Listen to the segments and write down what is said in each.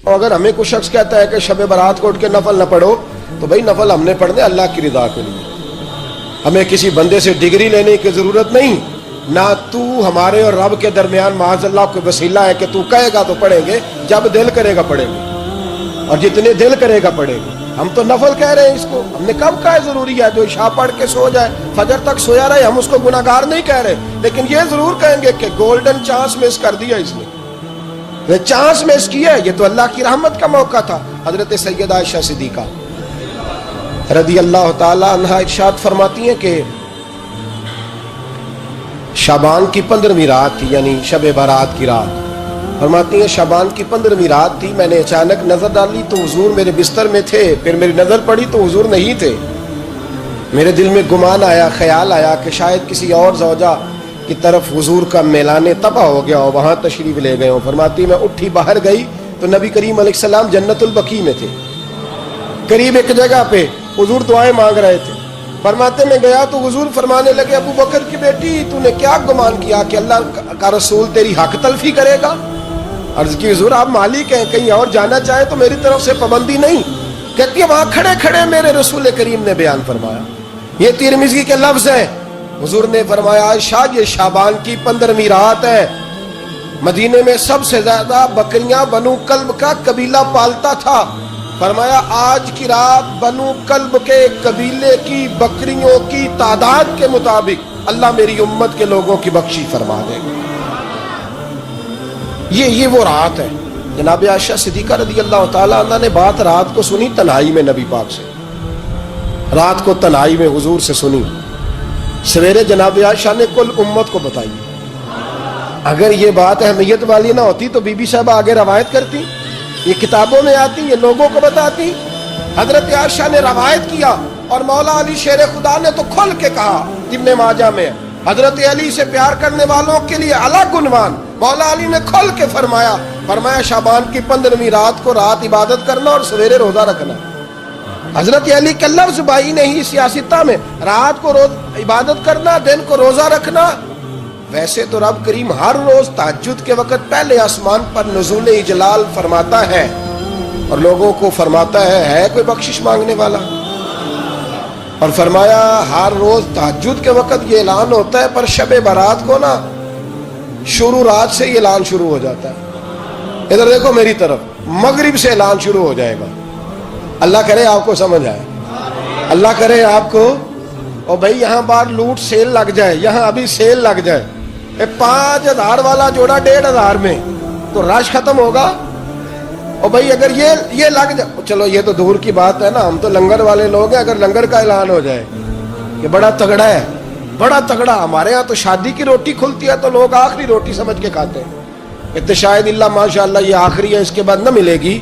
اور اگر ہمیں کوئی شخص کہتا ہے کہ شب برات کو اٹھ کے نفل نہ پڑھو، تو بھائی نفل ہم نے پڑھنے اللہ کی رضا کے لیے، ہمیں کسی بندے سے ڈگری لینے کی ضرورت نہیں، نہ تو ہمارے اور رب کے درمیان معاذ اللہ کوئی وسیلہ ہے کہ تو کہے گا تو پڑھیں گے، جب دل کرے گا پڑھیں گے، اور جتنے دل کرے گا پڑھیں گے۔ ہم تو نفل کہہ رہے ہیں اس کو، ہم نے کب کہا ہے ضروری ہے جو عشاء پڑھ کے سو جائے فجر تک سویا رہے، ہم اس کو گناہگار نہیں کہہ رہے، لیکن یہ ضرور کہیں گے کہ گولڈن چانس مس کر دیا اس نے، چانس مس کیا ہے، یہ تو اللہ کی رحمت کا موقع تھا۔ حضرت سیدہ عائشہ صدیقہ رضی اللہ تعالی عنہا ارشاد فرماتی ہیں کہ شعبان کی 15ویں رات تھی، یعنی شب برات کی رات، فرماتی ہیں شعبان کی 15ویں رات تھی، میں نے اچانک نظر ڈالی تو حضور میرے بستر میں تھے، پھر میری نظر پڑی تو حضور نہیں تھے، میرے دل میں گمان آیا، خیال آیا کہ شاید کسی اور زوجہ کی طرف حضور کا میلانے تباہ ہو گیا ہو، وہاں تشریف لے گئے ہوں۔ فرماتی میں اٹھی باہر گئی تو نبی کریم علیہ السلام جنت البقیع میں تھے، قریب ایک جگہ پہ حضور دعائیں مانگ رہے تھے۔ فرماتے میں گیا تو حضور فرمانے لگے ابو بکر کی بیٹی تو نے کیا گمان کیا کہ اللہ کا رسول تیری حق تلفی کرے گا؟ عرض کی حضور آپ مالک ہیں، کہیں اور جانا چاہے تو میری طرف سے پابندی نہیں۔ کہتی ہے وہاں کھڑے کھڑے میرے رسول کریم نے بیان فرمایا، یہ ترمذی کے لفظ ہیں، حضور نے فرمایا عائشہ یہ شعبان کی 15ویں رات ہے، مدینے میں سب سے زیادہ بکریاں بنو کلب کا قبیلہ پالتا تھا، فرمایا آج کی رات بنو کلب کے قبیلے کی بکریوں کی تعداد کے مطابق اللہ میری امت کے لوگوں کی بخشی فرما دے گا۔ یہ وہ رات ہے۔ جناب عائشہ صدیقہ رضی اللہ تعالیٰ عنہ نے بات رات کو سنی تنہائی میں نبی پاک سے، رات کو تنہائی میں حضور سے سنی، سویرے جناب عائشہ نے کل امت کو بتائی۔ اگر یہ بات اہمیت والی نہ ہوتی تو بی بی صاحبہ آگے روایت کرتی، یہ کتابوں میں آتی، یہ لوگوں کو بتاتی۔ حضرت عائشہ نے روایت کیا اور مولا علی شیر خدا نے تو کھل کے کہا، ابن ماجہ میں حضرت علی سے پیار کرنے والوں کے لیے الگ عنوان، مولا علی نے کھل کے فرمایا شعبان کی 15ویں رات کو رات عبادت کرنا اور سویرے روزہ رکھنا۔ حضرت علی کے لفظ بائی نہیں سیاستہ میں، رات کو عبادت کرنا، دن کو روزہ رکھنا۔ ویسے تو رب کریم ہر روز تہجد کے وقت پہلے آسمان پر نزول اجلال فرماتا ہے اور لوگوں کو فرماتا ہے کوئی بخشش مانگنے والا، اور فرمایا ہر روز تہجد کے وقت یہ اعلان ہوتا ہے، پر شب برات کو نا شروع رات سے یہ اعلان شروع ہو جاتا ہے۔ ادھر دیکھو میری طرف، مغرب سے اعلان شروع ہو جائے گا۔ اللہ کرے آپ کو سمجھ آئے، اللہ کرے آپ کو، اور بھائی یہاں باہر لوٹ سیل لگ جائے، یہاں ابھی سیل لگ جائے، 5000 والا جوڑا 1500 میں، تو رش ختم ہوگا۔ اور بھائی اگر یہ لگ جائے، چلو یہ تو دور کی بات ہے نا، ہم تو لنگر والے لوگ ہیں، اگر لنگر کا اعلان ہو جائے کہ بڑا تگڑا ہے، بڑا تگڑا، ہمارے ہاں تو شادی کی روٹی کھلتی ہے تو لوگ آخری روٹی سمجھ کے کھاتے ہیں، تو شاید اللہ ماشاءاللہ یہ آخری ہے، اس کے بعد نہ ملے گی۔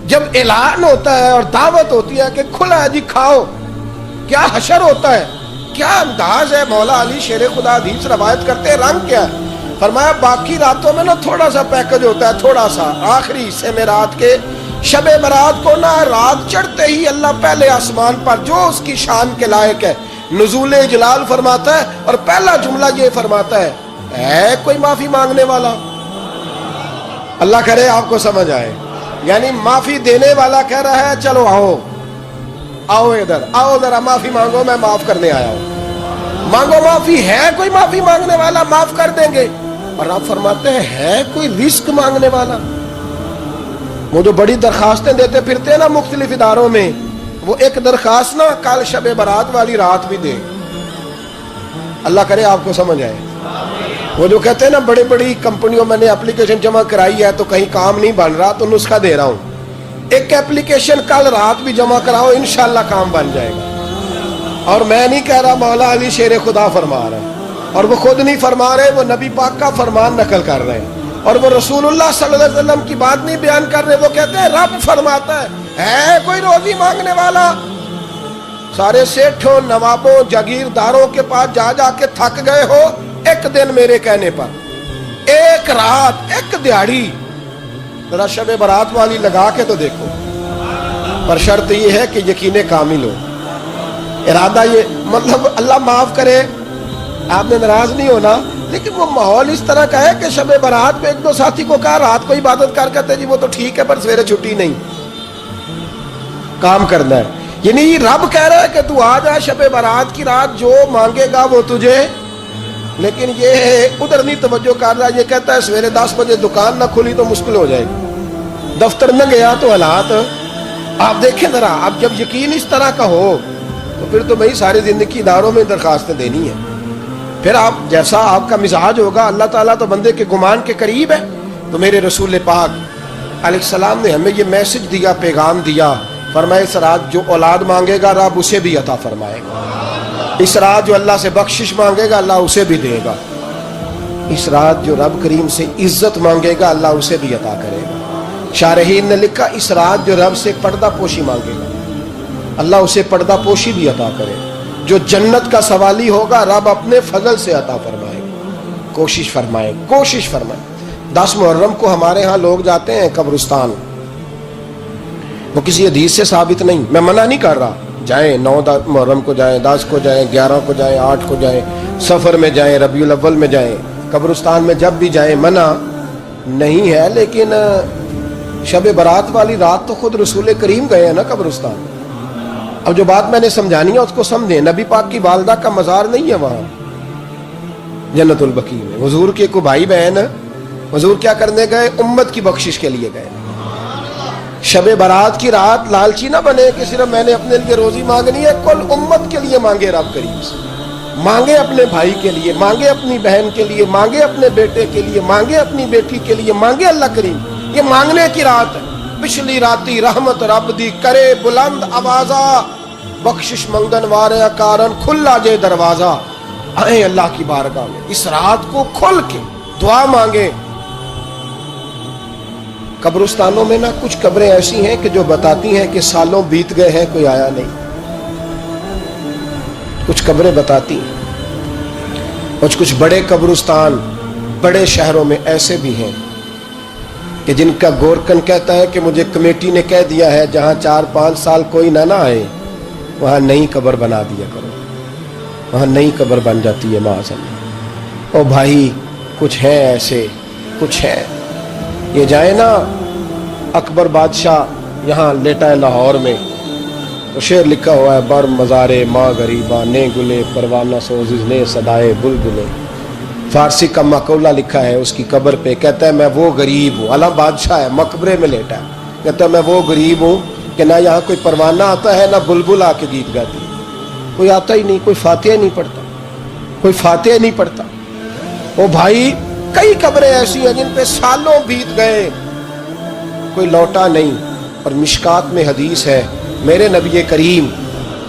جب اعلان ہوتا ہے اور دعوت ہوتی ہے کہ کھلا ہے جی کھاؤ، کیا حشر ہوتا ہے، کیا انداز ہے۔ مولا علی شیر خدا حدیث روایت کرتے ہیں، رنگ کیا ہے؟ فرمایا باقی راتوں میں نا تھوڑا سا پیکج ہوتا ہے، تھوڑا سا، آخری حصے میں رات کے شب برات کو نا رات چڑھتے ہی اللہ پہلے آسمان پر جو اس کی شان کے لائق ہے نزول جلال فرماتا ہے، اور پہلا جملہ یہ فرماتا ہے کوئی معافی مانگنے والا؟ اللہ کرے آپ کو سمجھ آئے، یعنی معافی دینے والا کہہ رہا ہے چلو آؤ ادھر، آؤ ذرا معافی مانگو، میں معاف کرنے آیا ہوں، مانگو معافی، ہے کوئی معافی مانگنے والا؟ معاف کر دیں گے۔ اور آپ فرماتے ہیں ہے کوئی رزق مانگنے والا؟ وہ جو بڑی درخواستیں دیتے پھرتے ہیں نا مختلف اداروں میں، وہ ایک درخواست نا کل شب برات والی رات بھی دے۔ اللہ کرے آپ کو سمجھ آئے۔ وہ جو کہتے ہیں نا بڑی بڑی کمپنیوں میں نے اپلیکیشن جمع کرائی ہے تو کہیں کام نہیں بن رہا تو نسخہ دے رہا ہوں، ایک ایپلیکیشن کل رات بھی جمع کراؤ انشاءاللہ کام بن جائے گا۔ اور میں نہیں کہہ رہا، مولا علی شیر خدا فرما رہے ہیں، اور وہ خود نہیں فرما رہے، وہ نبی پاک کا فرمان نقل کر رہے ہیں، اور وہ رسول اللہ صلی اللہ علیہ وسلم کی بات نہیں بیان کر رہے، وہ کہتے ہیں رب فرماتا ہے کوئی روزی مانگنے والا؟ سارے سیٹھوں، نوابوں، جاگیرداروں کے پاس جا جا کے تھک گئے ہو، ایک دن میرے کہنے پر، ایک رات، ایک دیہڑی ذرا شب برات والی لگا کے تو دیکھو، پر شرط یہ ہے کہ یقین کامل ہو، ارادہ یہ، مطلب اللہ معاف کرے آپ نے ناراض نہیں ہونا، لیکن وہ ماحول اس طرح کا ہے کہ شب برات پہ ایک دو ساتھی کو کہا رات کو عبادت کر کہتے جی وہ تو ٹھیک ہے پر سویرے چھٹی نہیں، کام کرنا ہے. یعنی رب کہہ رہا ہے کہ تو آ جا شب برات کی رات، جو مانگے گا وہ تجھے. لیکن یہ ادھر نہیں توجہ کر رہا، یہ کہتا ہے سویرے 10 بجے دکان نہ کھلی تو مشکل ہو جائے گی، دفتر نہ گیا تو حالات. آپ دیکھیں ذرا، اب جب یقین اس طرح کا ہو تو پھر تو بھائی ساری زندگی اداروں میں درخواستیں دینی ہے. پھر آپ جیسا آپ کا مزاج ہوگا، اللہ تعالیٰ تو بندے کے گمان کے قریب ہے. تو میرے رسول پاک علیہ السلام نے ہمیں یہ میسج دیا، پیغام دیا، فرمایا اس رات جو اولاد مانگے گا رب اسے بھی عطا فرمائے گا. اس رات جو اللہ سے بخشش مانگے گا اللہ اسے بھی دے گا. اس رات جو رب کریم سے عزت مانگے گا اللہ اسے بھی عطا کرے گا. شارحین نے لکھا اس رات جو رب سے پردہ پوشی مانگے گا اللہ اسے پردہ پوشی بھی عطا کرے. جو جنت کا سوالی ہوگا رب اپنے فضل سے عطا فرمائے گا. کوشش فرمائے، کوشش فرمائے. 10 محرم کو ہمارے ہاں لوگ جاتے ہیں قبرستان، وہ کسی حدیث سے ثابت نہیں، میں منع نہیں کر رہا، جائیں 9 محرم کو جائیں، 10 کو جائیں، 11 کو جائیں، 8 کو جائیں، سفر میں جائیں، ربیع الاول میں جائیں، قبرستان میں جب بھی جائیں منع نہیں ہے. لیکن شب برات والی رات تو خود رسول کریم گئے ہیں نا قبرستان. اب جو بات میں نے سمجھانی ہے اس کو سمجھیں. نبی پاک کی والدہ کا مزار نہیں ہے وہاں جنت البقیع میں. حضور کے کوئی بھائی بہن، حضور کیا کرنے گئے؟ امت کی بخشش کے لیے گئے. شب برات کی رات لالچی نہ بنے کہ صرف میں نے اپنے لیے روزی مانگنی ہے، کل امت کے لیے مانگے رب کریم سے. مانگے اپنے بھائی کے لیے، مانگے اپنی بہن کے لیے، مانگے اپنے بیٹے کے لیے، مانگے اپنی بیٹی کے لیے، مانگے اللہ کریم. یہ مانگنے کی رات ہے. پچھلی راتی رحمت رب دی کرے بلند آوازہ، بخشش منگن وارے کارن کھلا جے دروازہ. آئیں اللہ کی بارگاہ میں اس رات کو کھل کے دعا مانگے. قبرستانوں میں نا کچھ قبریں ایسی ہیں کہ جو بتاتی ہیں کہ سالوں بیت گئے ہیں کوئی آیا نہیں. کچھ قبریں بتاتی ہیں. کچھ بڑے قبرستان بڑے شہروں میں ایسے بھی ہیں کہ جن کا گورکن کہتا ہے کہ مجھے کمیٹی نے کہہ دیا ہے جہاں 4-5 سال کوئی نہ آئے وہاں نئی قبر بنا دیا کرو، وہاں نئی قبر بن جاتی ہے معاذ اللہ. او بھائی کچھ ہیں ایسے، کچھ ہیں. یہ جائے نا اکبر بادشاہ یہاں لیٹا ہے لاہور میں، تو شعر لکھا ہوا ہے بر مزارے ماں غریباں نے گلے پروانہ سوزز نے صدائے بلبلے. فارسی کا مقولہ لکھا ہے اس کی قبر پہ، کہتا ہے میں وہ غریب ہوں، اعلیٰ بادشاہ ہے مقبرے میں لیٹا ہے، کہتا ہے میں وہ غریب ہوں کہ نہ یہاں کوئی پروانہ آتا ہے نہ بلبل آ کے گیت گاتی ہے. کوئی آتا ہی نہیں، کوئی فاتحہ نہیں پڑھتا، کوئی فاتحہ نہیں پڑھتا. وہ بھائی کئی قبریں ایسی ہیں جن پہ سالوں بیت گئے کوئی لوٹا نہیں. اور مشکات میں حدیث ہے میرے نبی کریم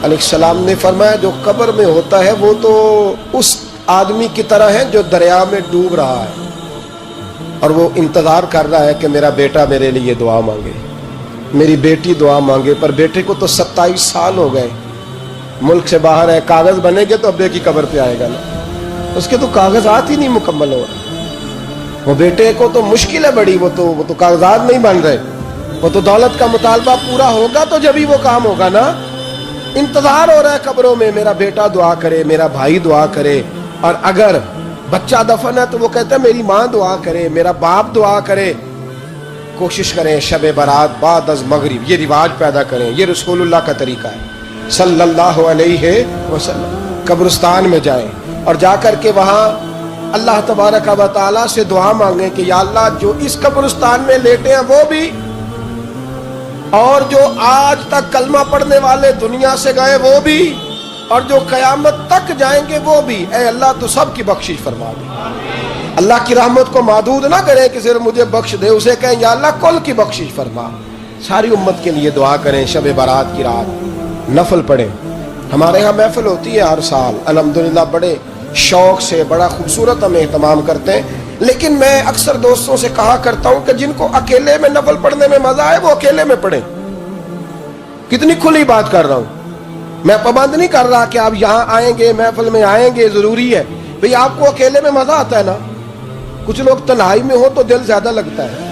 علیہ السلام نے فرمایا جو قبر میں ہوتا ہے وہ تو اس آدمی کی طرح ہے جو دریا میں ڈوب رہا ہے اور وہ انتظار کر رہا ہے کہ میرا بیٹا میرے لیے دعا مانگے، میری بیٹی دعا مانگے. پر بیٹے کو تو 27 سال ہو گئے، ملک سے باہر ہے، کاغذ بنے گے تو ابے کی قبر پہ آئے گا نا، اس کے تو کاغذات ہی نہیں مکمل ہو رہے. وہ بیٹے کو تو مشکل ہے بڑی، وہ تو کاغذات نہیں بن رہے. وہ تو دولت کا مطالبہ پورا ہوگا تو جب ہی وہ کام ہوگا نا. انتظار ہو رہا ہے قبروں میں میرا بیٹا دعا کرے، میرا بھائی دعا کرے. اور اگر بچہ دفن ہے تو وہ کہتا ہے میری ماں دعا کرے، میرا باپ دعا کرے. کوشش کریں شب برات بعد از مغرب یہ رواج پیدا کریں. یہ رسول اللہ کا طریقہ ہے صلی اللہ علیہ وسلم. قبرستان میں جائیں اور جا کر کے وہاں اللہ تبارک و تعالیٰ سے دعا مانگیں کہ یا اللہ جو اس قبرستان میں لیٹے ہیں وہ بھی، اور جو آج تک کلمہ پڑھنے والے دنیا سے گئے وہ بھی، اور جو قیامت تک جائیں گے وہ بھی. اے اللہ تو سب کی بخشش فرما دے. اللہ کی رحمت کو محدود نہ کرے کہ صرف مجھے بخش دے، اسے کہیں یا اللہ کل کی بخشش فرما. ساری امت کے لیے دعا کریں. شب برات کی رات نفل پڑھیں. ہمارے ہاں محفل ہوتی ہے ہر سال الحمدللہ، بڑے شوق سے بڑا خوبصورت ہم اہتمام کرتے ہیں. لیکن میں اکثر دوستوں سے کہا کرتا ہوں کہ جن کو اکیلے میں نفل پڑھنے میں مزہ آئے وہ اکیلے میں پڑھیں. کتنی کھلی بات کر رہا ہوں. میں پابند نہیں کر رہا کہ آپ یہاں آئیں گے محفل میں آئیں گے ضروری ہے. بھئی آپ کو اکیلے میں مزہ آتا ہے نا. کچھ لوگ تنہائی میں ہو تو دل زیادہ لگتا ہے،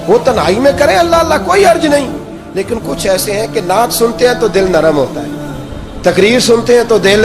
وہ تنہائی میں کریں اللہ اللہ کوئی حرج نہیں. لیکن کچھ ایسے ہیں کہ نعت سنتے ہیں تو دل نرم ہوتا ہے، تقریر سنتے ہیں تو دل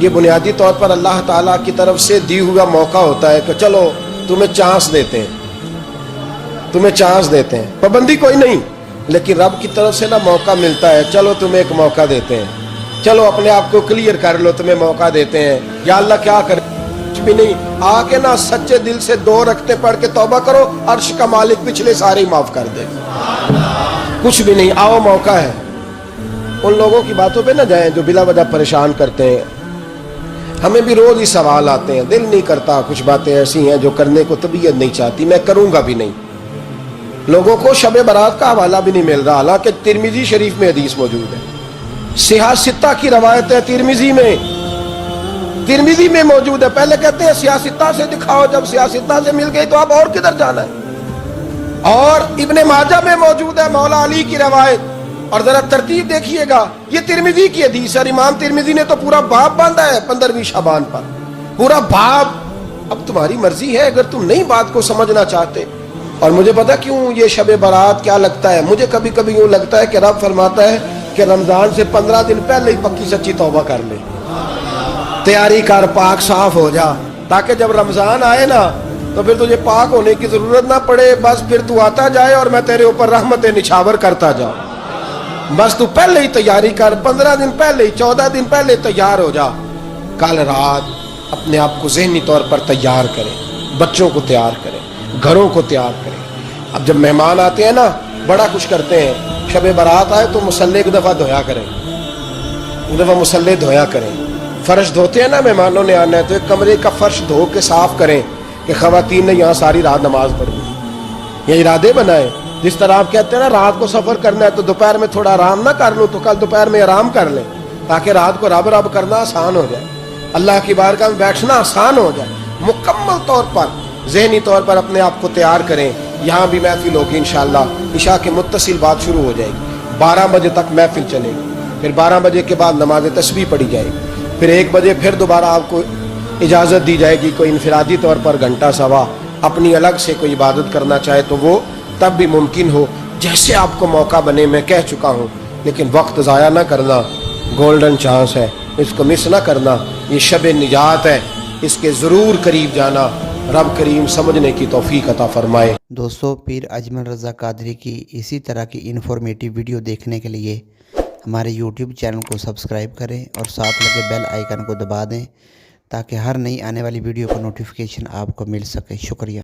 یہ بنیادی طور پر اللہ تعالیٰ کی طرف سے دی ہوا موقع ہوتا ہے کہ چلو تمہیں چانس دیتے ہیں، تمہیں چانس دیتے ہیں، پابندی کوئی نہیں، لیکن رب کی طرف سے نا موقع ملتا ہے، چلو تمہیں ایک موقع دیتے ہیں، چلو اپنے آپ کو کلیئر کر لو، تمہیں موقع دیتے ہیں۔ یا اللہ کیا کرے؟ کچھ بھی نہیں، آ کے نا سچے دل سے 2 رکعتیں پڑھ کے توبہ کرو، عرش کا مالک پچھلے سارے ہی معاف کر دے۔ کچھ بھی نہیں، آؤ موقع ہے۔ ان لوگوں کی باتوں پہ نہ جائیں جو بلا وجہ پریشان کرتے ہیں۔ ہمیں بھی روز ہی سوال آتے ہیں، دل نہیں کرتا، کچھ باتیں ایسی ہیں جو کرنے کو طبیعت نہیں چاہتی، میں کروں گا بھی نہیں۔ لوگوں کو شب برات کا حوالہ بھی نہیں مل رہا، حالانکہ ترمذی شریف میں حدیث موجود ہے، صحاح ستہ کی روایت ہے، ترمذی میں موجود ہے۔ پہلے کہتے ہیں صحاح ستہ سے دکھاؤ، جب صحاح ستہ سے مل گئی تو اب اور کدھر جانا ہے؟ اور ابن ماجہ میں موجود ہے مولا علی کی روایت، اور ذرا ترتیب دیکھیے گا، یہ ترمذی کی حدیث ہے، امام ترمذی نے تو پورا باب باندھا ہے 15ویں شعبان پر، پورا باب۔ اب تمہاری مرضی ہے، اگر تم نئی بات کو سمجھنا چاہتے۔ اور مجھے پتا کیوں یہ شب برات کیا لگتا ہے، مجھے کبھی کبھی یوں لگتا ہے کہ رب فرماتا ہے کہ رمضان سے 15 دن پہلے ہی پکی سچی توبہ کر لے، تیاری کر، پاک صاف ہو جا، تاکہ جب رمضان آئے نا تو پھر تجھے پاک ہونے کی ضرورت نہ پڑے، بس پھر تو آتا جائے اور میں تیرے اوپر رحمت نچھاور کرتا جاؤں۔ بس تو پہلے ہی تیاری کر، 15 دن پہلے ہی، 14 دن پہلے تیار ہو جا۔ کل رات اپنے آپ کو ذہنی طور پر تیار کریں، بچوں کو تیار کریں، گھروں کو تیار کریں۔ اب جب مہمان آتے ہیں نا بڑا کچھ کرتے ہیں، شب برات آئے تو مصلی ایک دفعہ دھویا کریں، ایک دفعہ مصلی دھویا کریں۔ فرش دھوتے ہیں نا، مہمانوں نے آنا ہے تو ایک کمرے کا فرش دھو کے صاف کریں کہ خواتین نے یہاں ساری رات نماز پڑھی، یہ ارادے بنائیں۔ جس طرح آپ کہتے ہیں نا رات کو سفر کرنا ہے تو دوپہر میں تھوڑا آرام نہ کر لوں تو کل دوپہر میں آرام کر لیں، تاکہ رات کو رب رب کرنا آسان ہو جائے، اللہ کی بارگاہ میں بیٹھنا آسان ہو جائے۔ مکمل طور پر ذہنی طور پر اپنے آپ کو تیار کریں۔ یہاں بھی محفل ہوگی انشاءاللہ، عشاء کے متصل بات شروع ہو جائے گی، 12 بجے تک محفل چلے گی، پھر 12 بجے کے بعد نماز تسبیح پڑھی جائے گی، پھر 1 بجے پھر دوبارہ آپ کو اجازت دی جائے گی، کوئی انفرادی طور پر گھنٹہ سوا اپنی الگ سے کوئی عبادت کرنا چاہے تو وہ تب بھی ممکن ہو، جیسے آپ کو موقع بنے۔ میں کہہ چکا ہوں، لیکن وقت ضائع نہ کرنا، گولڈن چانس ہے، اس کو مس نہ کرنا، یہ شب نجات ہے، اس کے ضرور قریب جانا۔ رب کریم سمجھنے کی توفیق عطا فرمائے۔ دوستو، پیر اجمل رضا قادری کی اسی طرح کی انفارمیٹو ویڈیو دیکھنے کے لیے ہمارے یوٹیوب چینل کو سبسکرائب کریں اور ساتھ لگے بیل آئیکن کو دبا دیں تاکہ ہر نئی آنے والی ویڈیو کا نوٹیفیکیشن آپ کو مل سکے۔ شکریہ۔